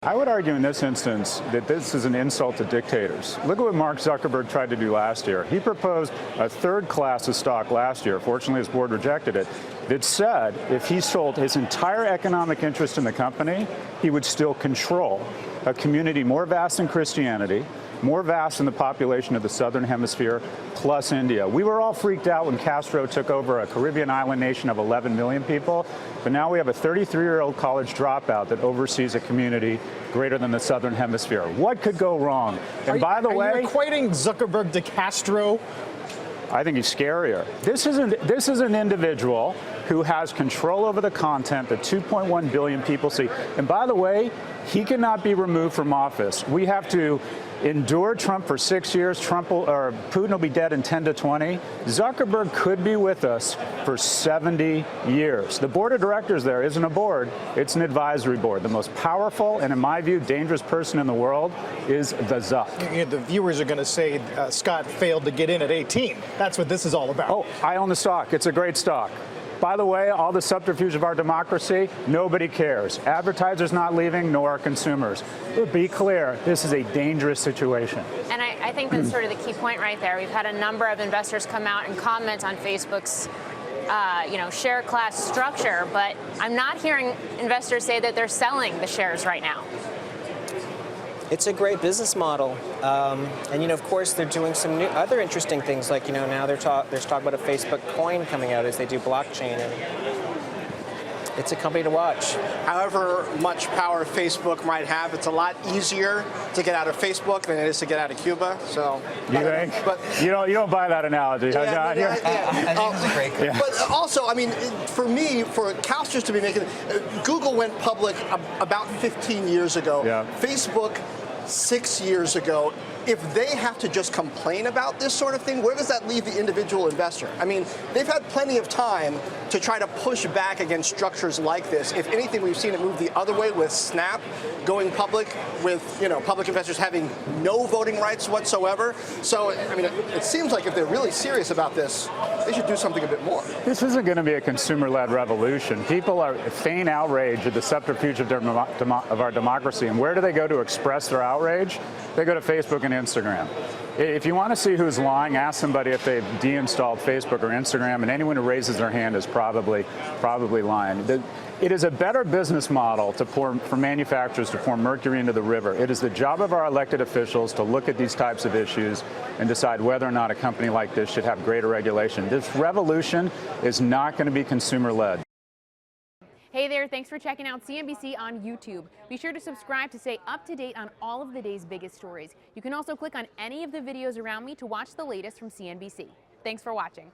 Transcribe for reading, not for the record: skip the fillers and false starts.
I would argue in this instance that this is an insult to dictators. Look at what Mark Zuckerberg tried to do last year. He proposed a third class of stock last year. Fortunately, his board rejected it. That said, if he sold his entire economic interest in the company, he would still control a community more vast than Christianity, more vast than the population of the southern hemisphere, plus India. We were all freaked out when Castro took over a Caribbean island nation of 11 million people, but now we have a 33-year-old college dropout that oversees a community greater than the southern hemisphere. What could go wrong? And by the way, are you equating Zuckerberg to Castro? I think he's scarier. This is an individual who has control over the content that 2.1 billion people see. And by the way, he cannot be removed from office. We have to endure Trump for 6 years. Putin will be dead in 10 to 20. Zuckerberg could be with us for 70 years. The board of directors there isn't a board, it's an advisory board. The most powerful and, in my view, dangerous person in the world is the Zuck. You know, the viewers are going to say Scott failed to get in at 18. That's what this is all about. Oh, I own the stock. It's a great stock. By the way, all the subterfuge of our democracy, nobody cares. Advertisers not leaving, nor our consumers. But be clear, this is a dangerous situation. And I think that's sort of the key point right there. We've had a number of investors come out and comment on Facebook's share class structure, but I'm not hearing investors say that they're selling the shares right now. It's a great business model, and of course they're doing some other interesting things, like now there's talk about a Facebook coin coming out as they do blockchain, and it's a company to watch. However much power Facebook might have, it's a lot easier to get out of Facebook than it is to get out of Cuba. So you think? But you don't buy that analogy. I think it's a great. But also, I mean, for me, for CalSTRS to be making, Google went public about 15 years ago. Yeah. Facebook 6 years ago. If they have to just complain about this sort of thing, where does that leave the individual investor? I mean, they've had plenty of time to try to push back against structures like this. If anything, we've seen it move the other way with Snap going public, with public investors having no voting rights whatsoever. So, I mean, it seems like if they're really serious about this, they should do something a bit more. This isn't going to be a consumer-led revolution. People are feign outrage at the subterfuge of our democracy. And where do they go to express their outrage? They go to Facebook and Instagram. If you want to see who's lying, ask somebody if they've deinstalled Facebook or Instagram, and anyone who raises their hand is probably lying. It is a better business model for manufacturers to pour mercury into the river. It is the job of our elected officials to look at these types of issues and decide whether or not a company like this should have greater regulation. This revolution is not going to be consumer-led. Hey there, thanks for checking out CNBC on YouTube. Be sure to subscribe to stay up to date on all of the day's biggest stories. You can also click on any of the videos around me to watch the latest from CNBC. Thanks for watching.